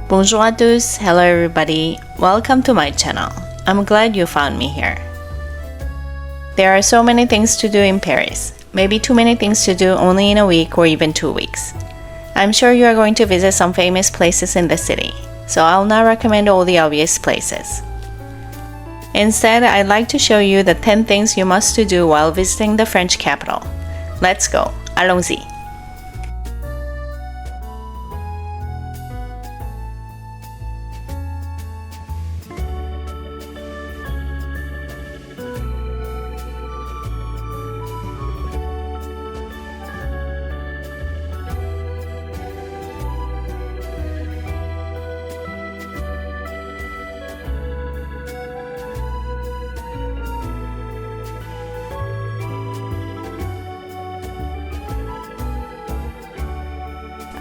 Bonjour à tous, hello everybody, welcome to my channel. I'm glad you found me here. There are so many things to do in Paris, maybe too many things to do only in a week or even 2 weeks. I'm sure you are going to visit some famous places in the city, so I'll not recommend all the obvious places. Instead, I'd like to show you the 10 things you must do while visiting the French capital. Let's go, allons-y!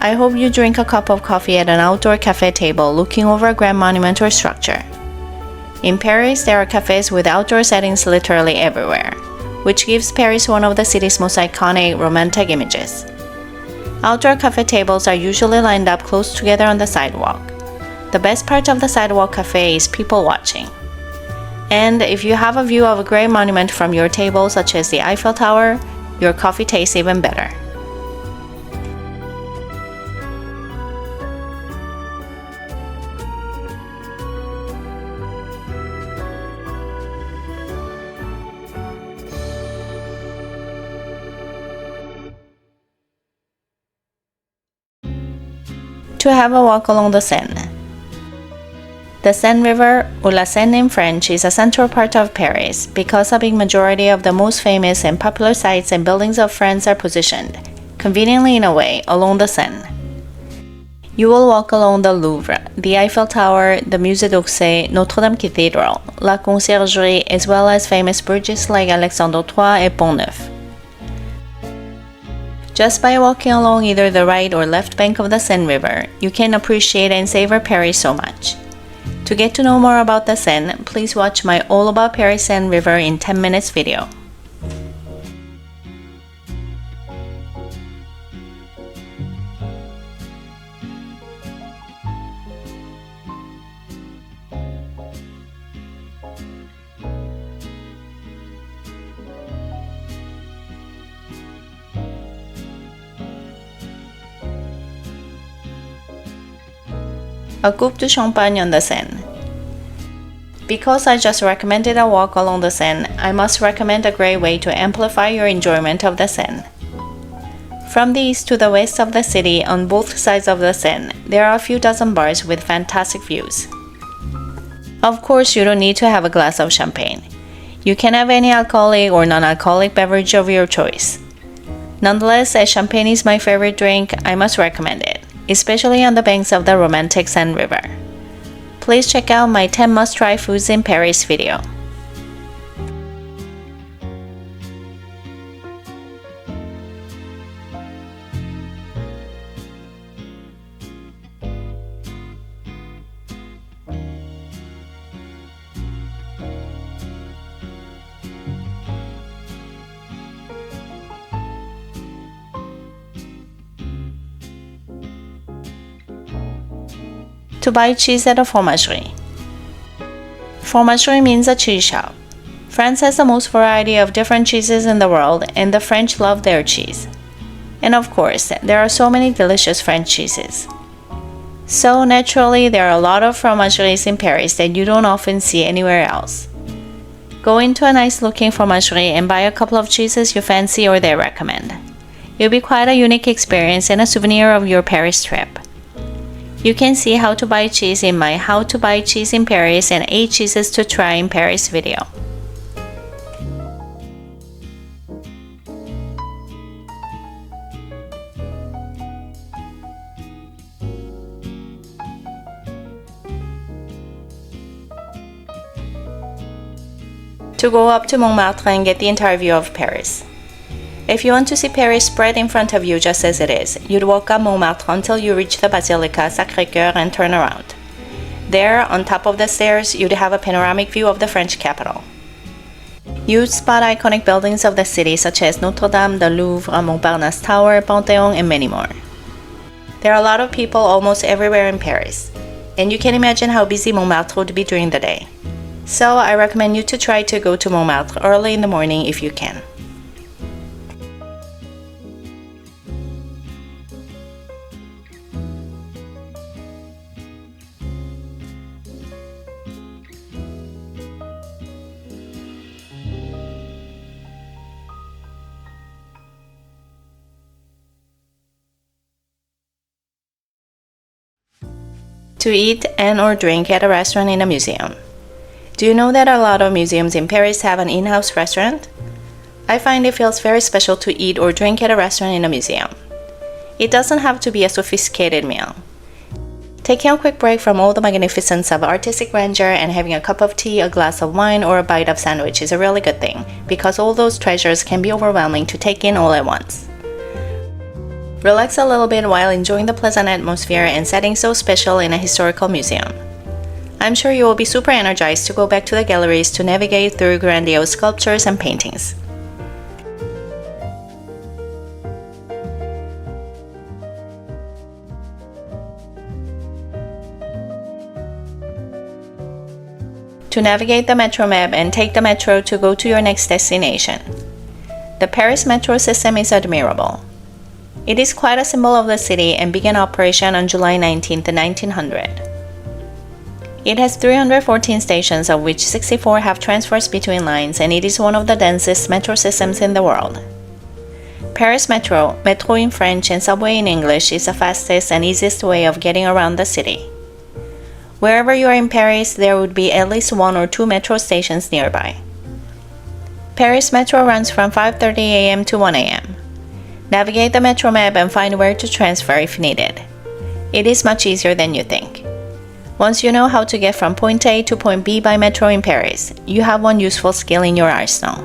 I hope you drink a cup of coffee at an outdoor cafe table looking over a grand monument or structure. In Paris, there are cafes with outdoor settings literally everywhere, which gives Paris one of the city's most iconic romantic images. Outdoor cafe tables are usually lined up close together on the sidewalk. The best part of the sidewalk cafe is people watching. And if you have a view of a great monument from your table, such as the Eiffel Tower, your coffee tastes even better. To have a walk along the Seine. The Seine River, or La Seine in French, is a central part of Paris because a big majority of the most famous and popular sites and buildings of France are positioned, conveniently in a way, along the Seine. You will walk along the Louvre, the Eiffel Tower, the Musée d'Orsay, Notre Dame Cathedral, La Conciergerie, as well as famous bridges like Alexandre III and Pont Neuf. Just by walking along either the right or left bank of the Seine River, you can appreciate and savor Paris so much. To get to know more about the Seine, please watch my All About Paris Seine River in 10 minutes video. A coupe de champagne on the Seine. Because I just recommended a walk along the Seine, I must recommend a great way to amplify your enjoyment of the Seine. From the east to the west of the city, on both sides of the Seine, there are a few dozen bars with fantastic views. Of course, you don't need to have a glass of champagne. You can have any alcoholic or non-alcoholic beverage of your choice. Nonetheless, as champagne is my favorite drink, I must recommend it, especially on the banks of the romantic Seine River. Please check out my 10 must-try foods in Paris video. To buy cheese at a fromagerie. Fromagerie means a cheese shop. France has the most variety of different cheeses in the world, and the French love their cheese. And of course, there are so many delicious French cheeses. So naturally, there are a lot of fromageries in Paris that you don't often see anywhere else. Go into a nice looking fromagerie and buy a couple of cheeses you fancy or they recommend. It'll be quite a unique experience and a souvenir of your Paris trip. You can see how to buy cheese in my How to Buy Cheese in Paris and 8 Cheeses to Try in Paris video. To go up to Montmartre and get the entire view of Paris. If you want to see Paris spread in front of you just as it is, you'd walk up Montmartre until you reach the Basilica Sacré-Cœur and turn around. There, on top of the stairs, you'd have a panoramic view of the French capital. You'd spot iconic buildings of the city such as Notre Dame, the Louvre, Montparnasse Tower, Panthéon, and many more. There are a lot of people almost everywhere in Paris. and you can imagine how busy Montmartre would be during the day. So I recommend you to try to go to Montmartre early in the morning if you can. To eat and or drink at a restaurant in a museum. Do you know that a lot of museums in Paris have an in-house restaurant? I find it feels very special to eat or drink at a restaurant in a museum. It doesn't have to be a sophisticated meal. Taking a quick break from all the magnificence of artistic grandeur and having a cup of tea, a glass of wine, or a bite of sandwich is a really good thing, because all those treasures can be overwhelming to take in all at once. Relax a little bit while enjoying the pleasant atmosphere and setting so special in a historical museum. I'm sure you will be super energized to go back to the galleries to navigate through grandiose sculptures and paintings. To navigate the metro map and take the metro to go to your next destination. The Paris metro system is admirable. It is quite a symbol of the city and began operation on July 19, 1900. It has 314 stations, of which 64 have transfers between lines, and it is one of the densest metro systems in the world. Paris Metro, Métro in French and Subway in English, is the fastest and easiest way of getting around the city. Wherever you are in Paris, there would be at least 1 or 2 metro stations nearby. Paris Metro runs from 5:30 a.m. to 1 a.m. Navigate the metro map and find where to transfer if needed. It is much easier than you think. Once you know how to get from point A to point B by metro in Paris, you have one useful skill in your arsenal.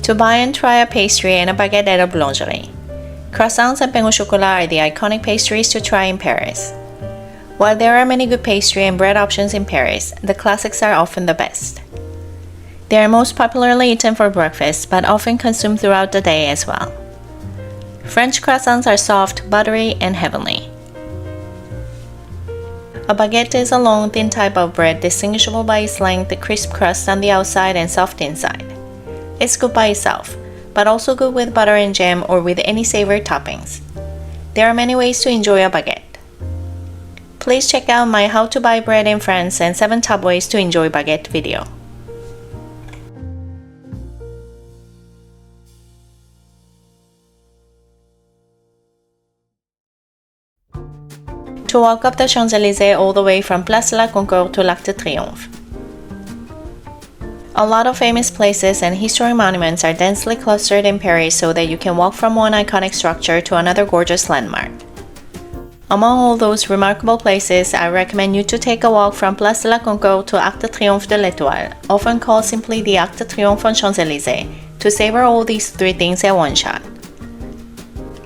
To buy and try a pastry and a baguette at a boulangerie. Croissants and pain au chocolat are the iconic pastries to try in Paris. While there are many good pastry and bread options in Paris, the classics are often the best. They are most popularly eaten for breakfast, but often consumed throughout the day as well. French croissants are soft, buttery, and heavenly. A baguette is a long, thin type of bread distinguishable by its length, crisp crust on the outside, and soft inside. It's good by itself, but also good with butter and jam or with any savory toppings. There are many ways to enjoy a baguette. Please check out my How to Buy Bread in France and 7 Top Ways to Enjoy Baguette video. To walk up the Champs-Élysées all the way from Place de la Concorde to l'Arc de Triomphe. A lot of famous places and historic monuments are densely clustered in Paris so that you can walk from one iconic structure to another gorgeous landmark. Among all those remarkable places, I recommend you to take a walk from Place de la Concorde to Arc de Triomphe de l'Étoile, often called simply the Arc de Triomphe on Champs-Élysées, to savor all these 3 things at one shot.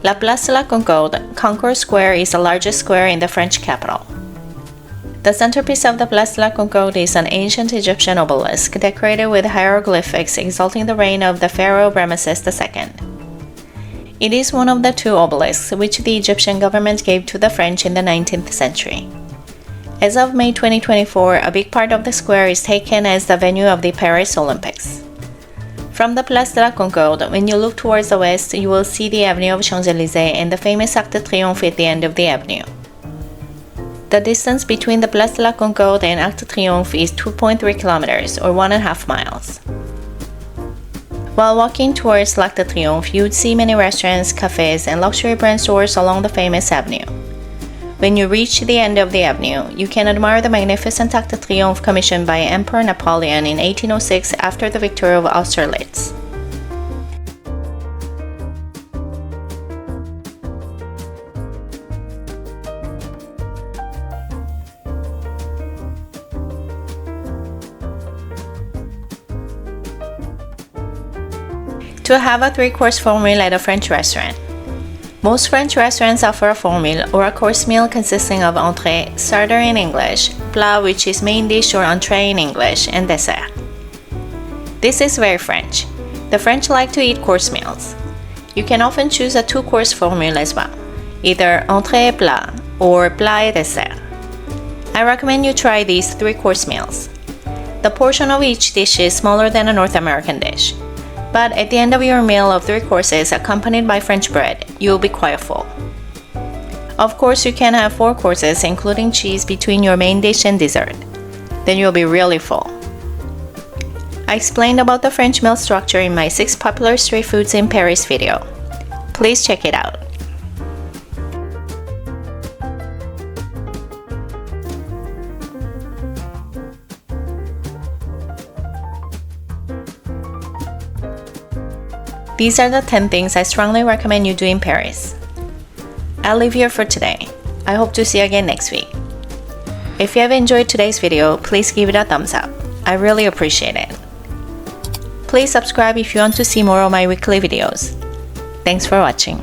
La Place de la Concorde, Concours Square, is the largest square in the French capital. The centerpiece of the Place de la Concorde is an ancient Egyptian obelisk decorated with hieroglyphics exalting the reign of the pharaoh Ramesses II. It is one of the 2 obelisks which the Egyptian government gave to the French in the 19th century. As of May 2024, a big part of the square is taken as the venue of the Paris Olympics. From the Place de la Concorde, when you look towards the west, you will see the Avenue of Champs-Élysées and the famous Arc de Triomphe at the end of the avenue. The distance between the Place de la Concorde and Arc de Triomphe is 2.3 kilometers or 1.5 miles. While walking towards l'Arc de Triomphe, you would see many restaurants, cafes, and luxury brand stores along the famous avenue. When you reach the end of the avenue, you can admire the magnificent Arc de Triomphe commissioned by Emperor Napoleon in 1806 after the victory of Austerlitz. To have a 3-course full meal at a French restaurant. Most French restaurants offer a full meal or a course meal consisting of entrée, starter in English, plat, which is main dish or entrée in English, and dessert. This is very French. The French like to eat course meals. You can often choose a two-course formula as well, either entrée et plat or plat et dessert. I recommend you try these three-course meals. The portion of each dish is smaller than a North American dish, but at the end of your meal of 3 courses accompanied by French bread, you will be quite full. Of course, you can have 4 courses including cheese between your main dish and dessert. Then you'll be really full. I explained about the French meal structure in my 6 popular street foods in Paris video. Please check it out. These are the 10 things I strongly recommend you do in Paris. I'll leave here for today. I hope to see you again next week. If you have enjoyed today's video, please give it a thumbs up. I really appreciate it. Please subscribe if you want to see more of my weekly videos. Thanks for watching.